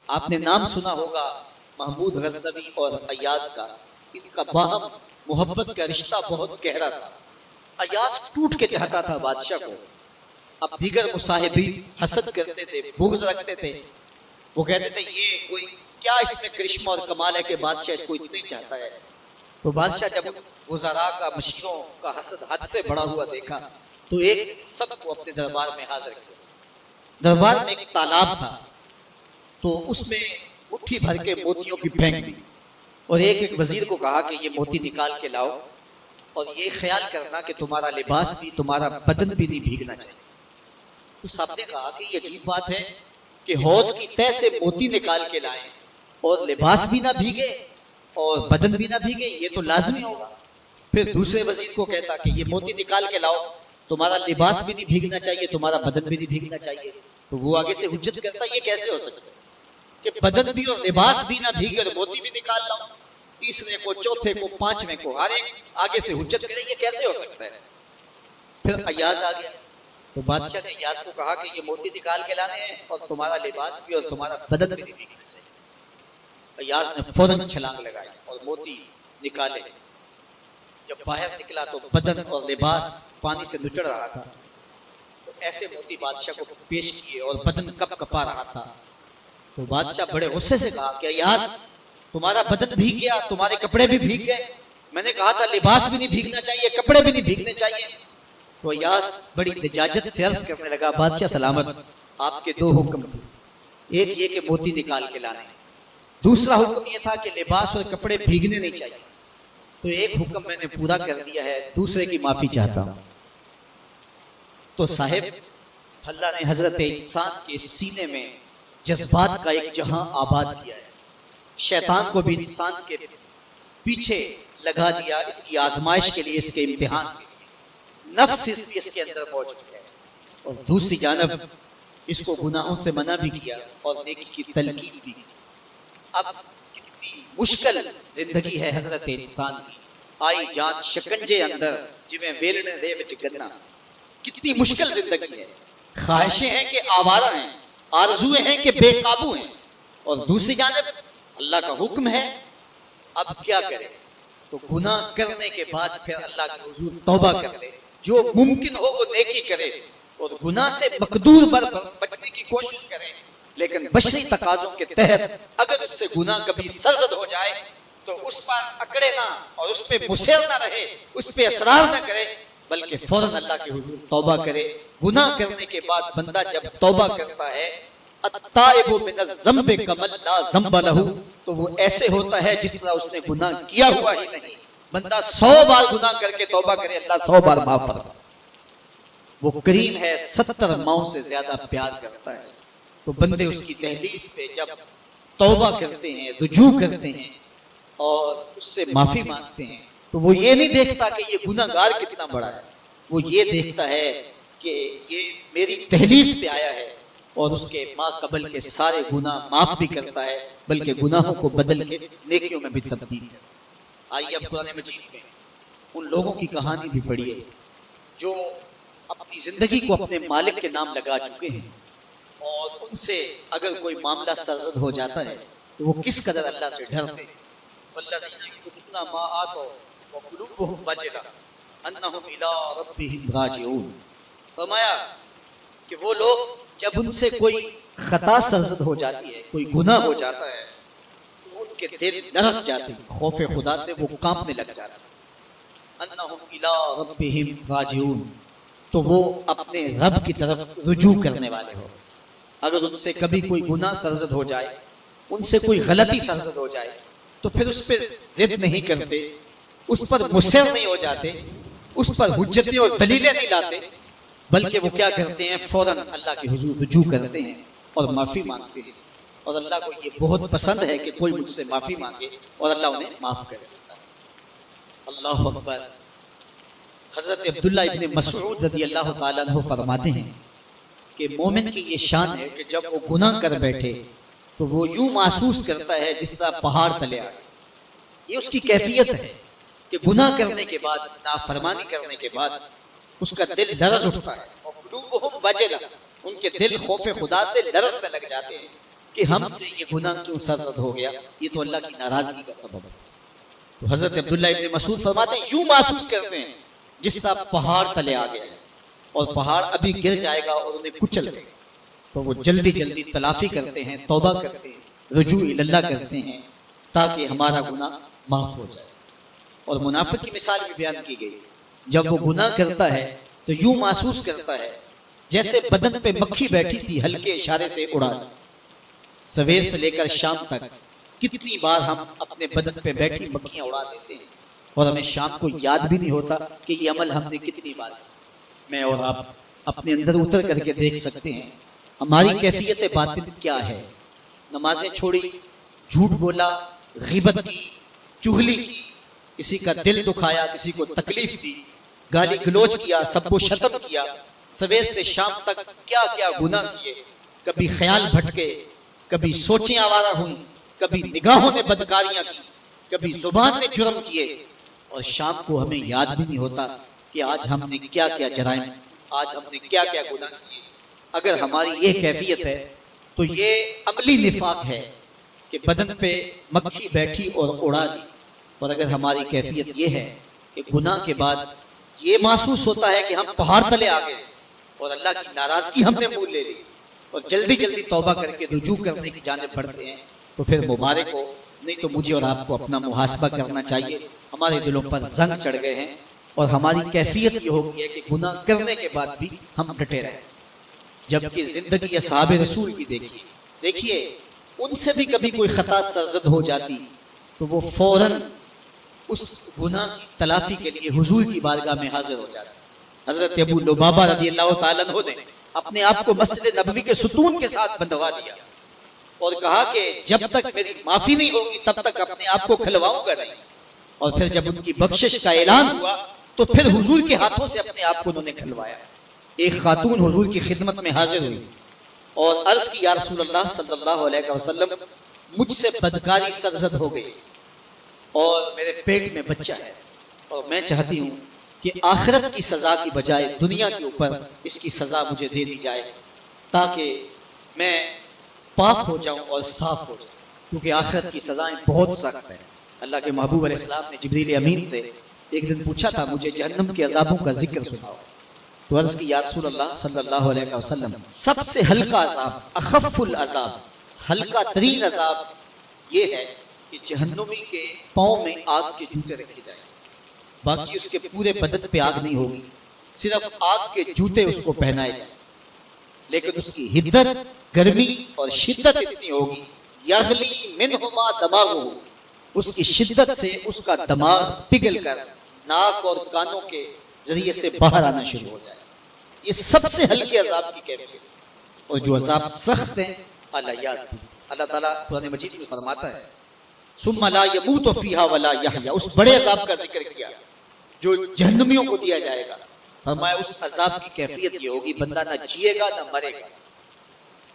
آپ نے نام سنا ہوگا محمود غزنوی اور ایاز کا، ان کا باہم محبت کا رشتہ بہت گہرا تھا۔ ایاز ٹوٹ کے چاہتا تھا بادشاہ کو، اب دیگر مصاحبین حسد کرتے تھے، بغض رکھتے تھے، وہ کہتے تھے یہ کوئی کیا اس میں کرشمہ اور کمال ہے کہ بادشاہ اس کو اتنے چاہتا ہے۔ تو بادشاہ جب وزراء کا، مشیروں کا حسد حد سے بڑا ہوا دیکھا تو ایک سب کو اپنے دربار میں حاضر کیا۔ دربار میں ایک تالاب تھا، تو اس میں مٹھی بھر کے موتیوں کی پھینک دی، اور ایک وزیر کو کہا کہ یہ موتی نکال کے لاؤ، اور یہ خیال کرنا کہ تمہارا لباس بھی، تمہارا بدن بھی نہیں بھیگنا چاہیے۔ تو سب نے کہا کہ یہ عجیب بات ہے کہ حوض کی تہ سے موتی نکال کے لائیں اور لباس بھی نہ بھیگے اور بدن بھی نہ بھیگے، یہ تو لازمی ہوگا۔ پھر دوسرے وزیر کو کہتا کہ یہ موتی نکال کے لاؤ، تمہارا لباس بھی نہیں بھیگنا چاہیے، تمہارا بدن بھی نہیں بھیگنا چاہیے۔ تو وہ آگے سے حجت کرتا یہ کیسے ہو سکتا ہے کہ بدن بھی اور لباس بھی نہ بھیگے اور موتی بھی نکال لاؤ۔ تیسرے کو، چوتھے کو، پانچویں کو، ہر ایک آگے سے حجت کرے یہ کیسے ہو سکتا ہے۔ پھر ایاز آ گیا، تو بادشاہ نے ایاز کو کہا کہ یہ موتی نکال کے لانے ہیں اور تمہارا لباس بھی اور تمہارا بدن بھی نہیں بھیگنا چاہیے۔ ایاز نے فوراً چھلانگ لگائی اور موتی نکالے۔ جب باہر نکلا تو بدن اور لباس پانی سے نچڑ رہا تھا، تو ایسے موتی بادشاہ کو پیش کیے اور بدن کپ کپا رہا تھا۔ تو بادشاہ بڑے غصے سے کہا کہ ایاز تمہارا بدن بھیگ گیا، تمہارے کپڑے بھی بھیگ گئے، میں نے کہا تھا لباس بھی نہیں بھیگنا چاہیے، کپڑے بھی نہیں بھیگنے چاہیے۔ تو ایاز بڑی لجاجت سے عرض کرنے لگا بادشاہ سلامت، آپ کے دو حکم تھے، ایک یہ کہ موتی نکال کے لانے، دوسرا حکم یہ تھا کہ لباس اور کپڑے بھیگنے نہیں چاہیے۔ تو ایک حکم میں نے پورا کر دیا ہے، دوسرے کی معافی چاہتا ہوں۔ تو صاحب اللہ نے حضرت انسان کے سینے میں جذبات کا ایک جہاں آباد کیا ہے، شیطان کو بھی انسان کے پیچھے لگا دیا اس کی آزمائش کے لیے، اس کے امتحان کے لیے۔ نفس بھی اس کے اندر موجود ہے، اور دوسری جانب اس کو گناہوں سے منع بھی کیا اور نیکی کی تلقین بھی کی۔ اب کتنی مشکل زندگی ہے حضرت انسان کی، آئی جان شکنجے اندر جویں ویلنے دے وچ گنا، کتنی مشکل زندگی ہے۔ خواہشیں ہیں کہ آوارہ ہیں، آرزویں ہیں کہ بے قابو ہیں، اور دوسری جانب اللہ کا حکم ہے۔ اب کیا کرے؟ تو گناہ کرنے کے بعد پھر اللہ کے حضور توبہ کر لے، جو ممکن ہو وہ نیکی کرے، اور گناہ سے مقدور پر بچنے کی کوشش کرے، لیکن بشری تقاضوں کے تحت اگر اس سے گناہ کبھی سرزد ہو جائے تو اس پر اکڑے نہ اور اس پہ مصر نہ رہے، اس پہ اصرار نہ کرے، بلکہ فوراً اللہ کے حضور توبہ کرے۔ گناہ کرنے کے بعد بندہ جب توبہ کرتا ہے، التائب من الذنب کمن لا ذنب لہ، تو وہ ایسے ہوتا ہے جس طرح اس نے گناہ کیا ہوا ہی نہیں۔ بندہ 100 بار گناہ کر کے توبہ کرے، اللہ 100 بار معاف فرمائے۔ وہ کریم ہے، 70 ماؤں سے زیادہ پیار کرتا ہے۔ تو بندے اس کی دہلیز پہ جب توبہ کرتے ہیں، رجوع کرتے ہیں اور اس سے معافی مانگتے ہیں، تو وہ یہ نہیں دیکھتا کہ یہ گناہ گار کتنا بڑا ہے، وہ یہ دیکھتا ہے کہ یہ میری دہلیز پہ آیا ہے، اور اس کے ما قبل کے سارے گناہ معاف بھی کرتا ہے، بلکہ گناہوں کو بدل کے نیکیوں میں بھی تبدیل کرتا ہے۔ آئیے اب قرآن مجید میں ان لوگوں کی کہانی بھی پڑھیے جو اپنی زندگی کو اپنے مالک کے نام لگا چکے ہیں، اور ان سے اگر کوئی معاملہ سرزد ہو جاتا ہے تو وہ کس قدر اللہ سے ڈرتے ہیں۔ وَالَّذِينَ يُؤْتُونَ مَا آتَوْا وَقُلُوبُهُمْ وَجِلَةٌ أَنَّهُمْ إِلَىٰ رَبِّهِمْ رَاجِعُونَ۔ فرمایا کہ وہ لوگ جب ان سے کوئی خطا سرزد ہو جاتی ہے، کوئی گناہ ہو جاتا ہے، تو ان کے دل لرز جاتے ہیں، خوف خدا سے وہ کانپنے لگ جاتے ہیں۔ أَنَّهُمْ إِلَىٰ رَبِّهِمْ رَاجِعُونَ، تو وہ اپنے رب کی طرف رجوع کرنے والے ہو۔ اگر ان سے کبھی کوئی گناہ سرزد ہو جائے، ان سے کوئی غلطی سرزد ہو جائے، تو پھر اس پہ ضد نہیں کرتے، اس پر مصر نہیں ہو جاتے، اس پر حجتیں اور دلیلیں نہیں لاتے، بلکہ وہ کیا کرتے ہیں، فوراً اللہ کے حضور رجوع کرتے ہیں اور معافی مانگتے ہیں۔ اور اللہ کو یہ بہت پسند ہے کہ کوئی مجھ سے معافی مانگے اور اللہ انہیں معاف کر دیتا ہے۔ اللہ اکبر۔ حضرت عبداللہ ابن مسعود رضی اللہ تعالیٰ عنہ فرماتے ہیں کہ مومن کی یہ شان ہے کہ جب وہ گناہ کر بیٹھے تو وہ یوں محسوس کرتا ہے جس طرح پہاڑ تلے آئے۔ یہ اس کی کیفیت ہے کہ گناہ کرنے کے بعد، نافرمانی کرنے کے بعد اس کا دل لرز اٹھتا ہے، اور قلوبہم وجلہ، ان کے دل خوف خدا سے لرزنے لگ جاتے ہیں کہ ہم سے یہ گناہ کیوں سرزد ہو گیا، یہ تو اللہ کی ناراضگی کا سبب ہے۔ تو حضرت عبداللہ ابن مسعود فرماتے ہیں یوں محسوس کرتے ہیں جس طرح پہاڑ تلے آ گئے اور پہاڑ ابھی گر جائے گا اور انہیں کچل دے گا، تو وہ جلدی جلدی تلافی کرتے ہیں، توبہ کرتے ہیں، رجوع اللہ کرتے ہیں تاکہ ہمارا گناہ معاف ہو جائے۔ اور منافق کی مثال بھی بیان کی گئی، جب وہ گناہ کرتا ہے تو یوں محسوس کرتا ہے جیسے بدن پہ مکھی بیٹھی تھی، ہلکے اشارے سے اڑا دی۔ سویر سے لے کر شام تک کتنی بار ہم اپنے بدن پہ بیٹھی مکھیاں اڑا دیتے ہیں اور ہمیں شام کو یاد بھی نہیں ہوتا کہ یہ عمل ہم نے کتنی بار کیا۔ میں اور آپ اپنے اندر اتر کر کے دیکھ سکتے ہیں ہماری کیفیت باطن کیا ہے۔ نمازیں چھوڑی، جھوٹ بولا، غیبت کی، چغلی کی، کسی کا دل دکھایا، کسی کو تکلیف دی، گالی گلوچ کیا، سب کو شتم کیا، سویر سے شام تک کیا کیا گناہ کیے، کبھی خیال بھٹکے، کبھی سوچیں آوارہ ہوئیں، کبھی نگاہوں نے بدکاریاں کی، کبھی زبان نے جرم کیے، اور شام کو ہمیں یاد بھی نہیں ہوتا کہ آج ہم نے کیا کیا جرائم، آج ہم نے کیا کیا گناہ کیے۔ اگر ہماری یہ کیفیت ہے تو یہ عملی نفاق ہے کہ بدن پہ مکھی بیٹھی اور اڑا دی، اور اگر ہماری کیفیت یہ ہے کہ گناہ کے بعد یہ محسوس ہوتا ہے کہ ہم پہاڑ تلے آ گئے اور اللہ کی ناراضگی ہم نے مول لے لی اور جلدی جلدی توبہ کر کے رجوع کرنے کی جانب بڑھتے ہیں، تو پھر مبارک ہو، نہیں تو مجھے اور آپ کو اپنا محاسبہ کرنا چاہیے۔ ہمارے دلوں پر زنگ چڑھ گئے ہیں اور ہماری کیفیت یہ ہو گئی ہے کہ گناہ کرنے کے بعد بھی ہم ڈٹے رہے، جبکہ زندگی اصحاب رسول کی دیکھیے ان سے بھی کبھی کوئی خطا سرزد ہو جاتی تو وہ فوراً اس گناہ کی تلافی کے لیے حضور کی بارگاہ میں حاضر ہو جاتے۔ حضرت ابو لبابہ رضی اللہ تعالیٰ عنہ نے اپنے آپ کو مسجد نبوی کے ستون کے ساتھ بندھوا دیا اور کہا کہ جب تک میری معافی نہیں ہوگی تب تک اپنے آپ کو کھلواؤں گا نہیں، اور پھر جب ان کی بخشش کا اعلان ہوا تو پھر حضور کے ہاتھوں سے اپنے آپ کو انہوں نے کھلوایا۔ ایک خاتون حضور کی خدمت میں حاضر ہوئی اور عرض کی یا رسول اللہ صلی اللہ علیہ وسلم، مجھ سے بدکاری سرزد ہو گئی اور میرے پیٹ میں بچہ ہے، اور میں چاہتی ہوں کہ آخرت کی سزا کی بجائے دنیا کے اوپر اس کی سزا مجھے دے دی جائے تاکہ میں پاک ہو جاؤں اور صاف ہو جاؤں، کیونکہ آخرت کی سزائیں بہت سخت ہیں۔ اللہ کے محبوب علیہ السلام نے جبریل امین سے ایک دن پوچھا تھا مجھے جہنم کے عذابوں کا ذکر سناؤ، تو عرض کی یا رسول اللہ صلی اللہ علیہ وسلم، سب سے ہلکا عذاب، اخف العذاب، ہلکا ترین عذاب یہ ہے کہ جہنمی کے پاؤں میں آگ کے جوتے رکھے جائیں، باقی اس کے پورے بدن پہ آگ نہیں ہوگی، صرف آگ کے جوتے اس کو پہنائے جائیں، لیکن اس کی حدت، گرمی اور شدت اتنی ہوگی، یغلی منہما دماغہ، اس کی شدت سے اس کا دماغ پگھل کر ناک اور کانوں کے ذریعے سے باہر آنا شروع ہو جائے۔ یہ سب سے ہلکے عذاب کی کیفیت، اور جو عذاب سخت ہیں اللہ تعالیٰ قرآن مجید میں فرماتا ہے ثم لا يموت فيها ولا يحيى، اس بڑے عذاب کا ذکر کیا جو جہنمیوں کو دیا جائے گا، فرمایا اس عذاب کی کیفیت یہ ہوگی بندہ نہ جیے گا نہ مرے گا۔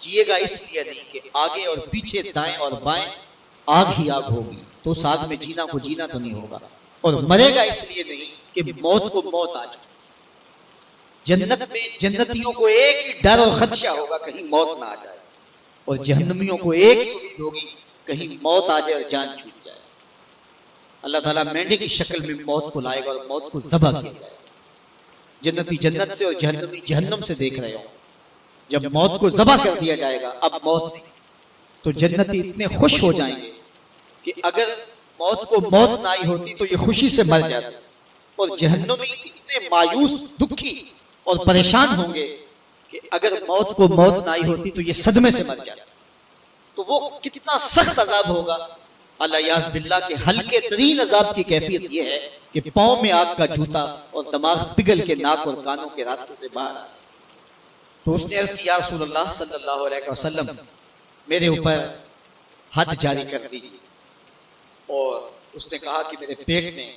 جیے گا اس لیے نہیں کہ آگے اور پیچھے دائیں اور بائیں آگ ہی آگ ہوگی، تو اس آگ میں جینا کو جینا تو نہیں ہوگا، اور مرے گا اس لیے نہیں کہ موت کو موت آ جائے۔ جنت میں جنتیوں کو ایک ہی ڈر اور خدشہ ہوگا کہیں موت نہ آ جائے، اور جہنمیوں کو ایک ہی امید ہوگی کہیں موت آ جائے اور جان چھوٹ جائے۔ اللہ تعالیٰ مینڈے کی شکل میں موت کو لائے گا اور موت کو ذبح کیا جائے گا۔ جنتی جنت سے اور جہنمی جہنم سے دیکھ رہے ہوں، جب موت کو ذبح کر دیا جائے گا اب موت نہیں، تو جنتی اتنے خوش ہو جائیں گے کہ اگر موت کو موت نہ آئی ہوتی تو یہ خوشی سے مر جاتے، اور جہنمی اتنے مایوس، دکھی اور پریشان ہوں گے کہ اگر موت کو موت نہ آئی ہوتی تو یہ صدمے سے مر جاتے۔ تو وہ کتنا سخت عذاب ہوگا، اللہ یاذ باللہ کے ہلکے ترین عذاب کی کیفیت یہ ہے کہ پاؤں میں آگ کا جوتا اور دماغ پگھل کے ناک اور کانوں کے راستے سے باہر آ جائے۔ تو اس نے عرض کی یا رسول اللہ صلی اللہ علیہ وسلم، میرے اوپر حد جاری کر دیجیے، اور اس نے کہا کہ میرے پیٹ میں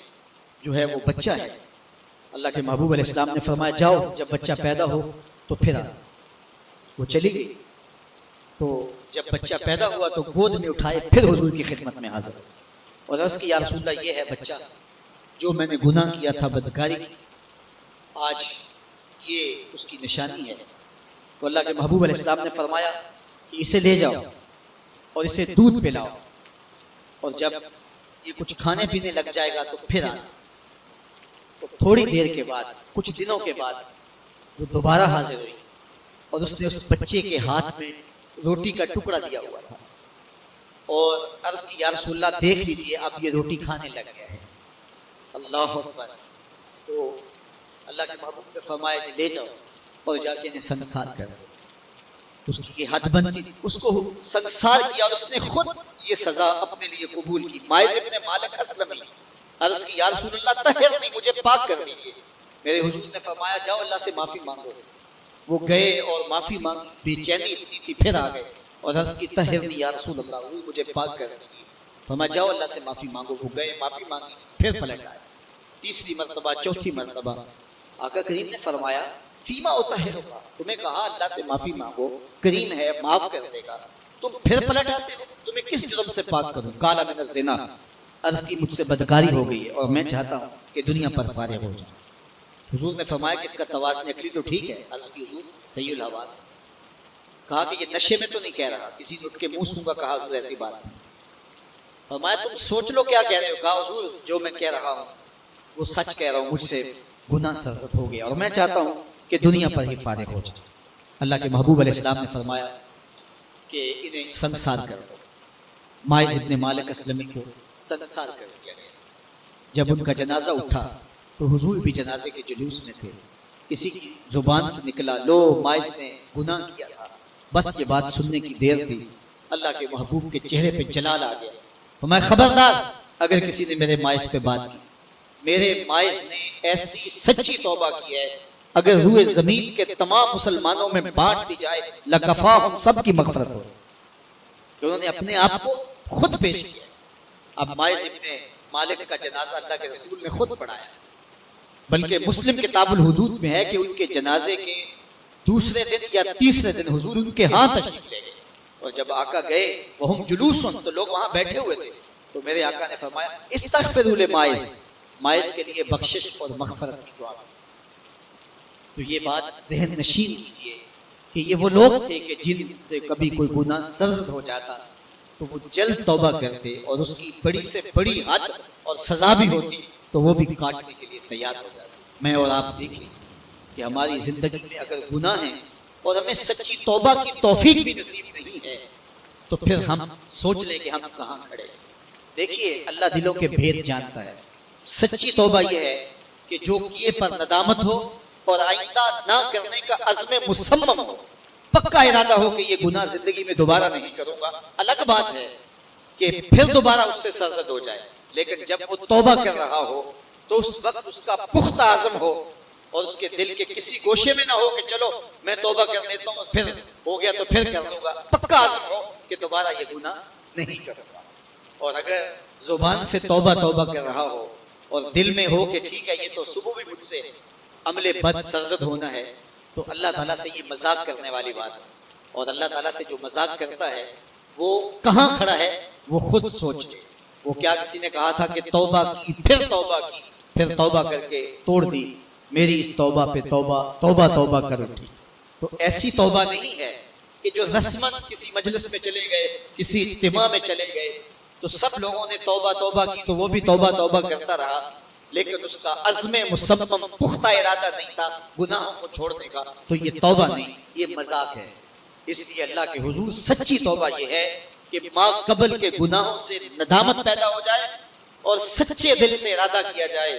جو ہے وہ بچہ ہے۔ اللہ کے محبوب علیہ السلام نے فرمایا جاؤ جب بچہ پیدا ہو تو پھر آنا۔ وہ چلی گئی، تو جب بچہ پیدا ہوا تو گود میں اٹھائے پھر حضور کی خدمت میں حاضر اور عرض کی یا رسول اللہ یہ ہے بچہ جو میں نے گناہ کیا تھا، بدکاری کی تھی، آج یہ اس کی نشانی ہے۔ تو اللہ کے محبوب علیہ السلام نے فرمایا کہ اسے لے جاؤ اور اسے دودھ پلاؤ، اور جب یہ کچھ کھانے پینے لگ جائے گا تو پھر آنا۔ تو تھوڑی دیر کے بعد، کچھ دنوں کے بعد وہ دوبارہ حاضر ہوئی، اور اس نے اس بچے کے ہاتھ میں روٹی کا ٹکڑا دیا ہوا تھا، اور عرض کی یا رسول اللہ دیکھ لیجئے اب یہ روٹی کھانے لگ گیا ہے۔ اللہ اکبر۔ تو اللہ کے محبوب نے فرمایا کہ لے جاؤ اور جا کے انہیں سنسار کر دو۔ اس کی حد بندی تھی، اس کو سنسار کیا، اور اس نے خود یہ سزا اپنے لیے قبول کی۔ مائز ابن مالک اسلمی عرض کی یا رسول اللہ طہر نہیں، مجھے پاک کر دیجیے۔ میرے حضور نے فرمایا جاؤ اللہ سے معافی مانگو۔ وہ گئے اور معافی مانگی، بے چینی اتنی تھی، پھر آ گئے اور عرض کی طہر نہیں یا رسول اللہ، حضور مجھے پاک کر دیجیے۔ فرمایا جاؤ اللہ سے معافی مانگو۔ وہ گئے، معافی مانگی، پھر پلٹ آئے، تیسری مرتبہ، چوتھی مرتبہ۔ آقا کریم نے فرمایا فیما ہوتا ہے، تمہیں کہا اللہ سے معافی مانگو، کریم ہے معاف کر دے گا، تم پھر پلٹ آتے ہو، تمہیں کس جرم سے پاک کروں؟ قال من الزنا، عرض کی مجھ سے بدکاری ہو گئی ہے اور میں چاہتا ہوں کہ دنیا پر فارغ ہو جاؤں۔ حضور نے فرمایا کہ اس کا توازن عقلی تو ٹھیک ہے؟ عرض کی حضور صحیح الحواس۔ کہا کہ یہ نشے میں تو نہیں کہہ رہا، کسی نے اٹھ کے منہ سونگا، کہا حضور ایسی بات نہیں۔ فرمایا تم سوچ لو کیا کہہ رہے ہو؟ کہا حضور جو میں کہہ رہا ہوں وہ سچ کہہ رہا ہوں، مجھ سے گناہ سرزد ہو گیا اور میں چاہتا ہوں کہ دنیا پر ہی فارغ ہو جائے۔ اللہ کے محبوب علیہ السلام نے فرمایا کہ انہیں سنسار کر دو۔ مائز ابن مالک اسلمی کو سنسار کر دیا گیا۔ جب ان کا جنازہ اٹھا تو حضور بھی جنازے کے جلوس میں تھے۔ کسی کی زبان سے نکلا لو مائز نے گناہ کیا تھا، بس یہ بات سننے کی دیر تھی، اللہ کے محبوب کے چہرے پہ جلال آ گیا۔ فرمایا خبردار اگر کسی نے میرے مائز پہ بات کی، میرے مائز نے ایسی سچی توبہ کی ہے، اگر روئے زمین کے تمام مسلمانوں میں بانٹ دی جائے لکفاہم، سب کی مغفرت ہو جائے۔ انہوں نے اپنے آپ کو خود پیش کیا۔ اب مائز ابن مالک کا جنازہ اللہ کے رسول نے خود پڑھایا، بلکہ مسلم کتاب الحدود میں ہے کہ ان کے جنازے کے دوسرے دن یا تیسرے دن حضور ان کے ہاں تشریف لے گئے، اور جب آقا گئے وہم جلوس، تو لوگ وہاں بیٹھے ہوئے تھے، تو میرے آقا نے فرمایا استغفروا لمائز، مائز کے لیے بخشش اور مغفرت کی دعا۔ تو یہ بات ذہن نشین کیجئے کہ یہ وہ لوگ تھے کہ جن سے کبھی کوئی گناہ سرزد ہو جاتا تو وہ جلد توبہ کرتے، اور اس کی بڑی سے بڑی حد اور سزا بھی ہوتی تو وہ بھی کاٹنے کے لیے تیار ہو جاتے۔ میں اور آپ دیکھیں کہ ہماری زندگی میں اگر گناہ ہیں اور ہمیں سچی توبہ کی توفیق بھی نصیب نہیں ہے تو پھر ہم سوچ لیں کہ ہم کہاں کھڑے ہیں۔ دیکھیے اللہ دلوں کے بھید جانتا ہے۔ سچی توبہ یہ ہے کہ جو کیے پر ندامت ہو اور آئندہ نہ کرنے کا عزم مصمم ہو، پکا ارادہ ہو کہ یہ گناہ زندگی میں دوبارہ نہیں کروں گا۔ الگ بات ہے کہ پھر دوبارہ اس سے سرزد ہو جائے، لیکن جب وہ توبہ کر رہا ہو تو اس وقت اس کا پختہ عزم ہو، اور اس کے دل کے کسی گوشے میں نہ ہو کہ چلو میں توبہ کر لیتا ہوں، پھر ہو گیا تو پھر کر لوں گا۔ پکا عزم ہو کہ دوبارہ یہ گناہ نہیں کروں گا۔ اور اگر زبان سے توبہ توبہ کر رہا ہو اور دل میں ہو کہ ٹھیک ہے یہ تو صبح بھی مجھ سے عمل بد سرزد ہونا ہے، تو اللہ تعالیٰ سے یہ مذاق کرنے والی بات ہے۔ اور اللہ تعالیٰ سے جو مذاق کرتا ہے وہ کہاں کھڑا ہے وہ خود سوچ لے۔ وہ کیا کسی نے کہا تھا کہ توبہ کی، پھر توبہ کی، پھر توبہ کر کے توڑ دی، میری اس توبہ پہ توبہ توبہ توبہ کر اٹھی۔ تو ایسی توبہ نہیں ہے کہ جو رسماً کسی مجلس میں چلے گئے، کسی اجتماع میں چلے گئے تو سب لوگوں نے توبہ توبہ کی تو وہ بھی توبہ توبہ کرتا رہا، لیکن اس کا عزم مصمم پختہ ارادہ نہیں تھا گناہوں کو چھوڑنے کا، تو یہ توبہ نہیں، یہ مذاق ہے۔ اس لیے اللہ کے حضور سچی توبہ یہ ہے کہ ما قبل کے گناہوں سے ندامت پیدا ہو جائے اور سچے دل سے ارادہ کیا جائے،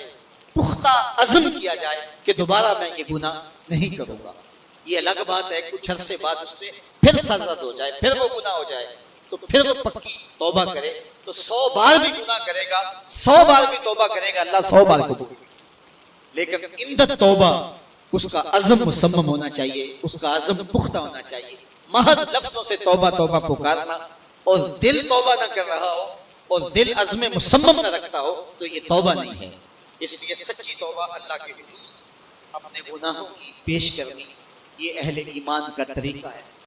پختہ عزم کیا جائے کہ دوبارہ میں یہ گناہ نہیں کروں گا۔ یہ الگ بات ہے کچھ عرصے بعد اس سے پھر سرزد ہو جائے، پھر وہ گناہ ہو جائے، تو پھر وہ پکی توبہ کرے تو 100 بار بھی گناہ کرے گا، 100 بار بھی توبہ کرے گا، اللہ 100 بار قبول کرے گا۔ لیکن اندت توبہ اس کا عزم مصمم ہونا چاہیے، اس کا عزم پختہ ہونا چاہیے۔ محض لفظوں سے توبہ توبہ پکارنا اور دل توبہ نہ کر رہا ہو اور دل عزم مصمم نہ رکھتا ہو تو یہ توبہ نہیں ہے۔ اس لیے سچی توبہ اللہ کے حضور اپنے گناہوں کی پیش کرنی، یہ اہل ایمان کا طریقہ ہے۔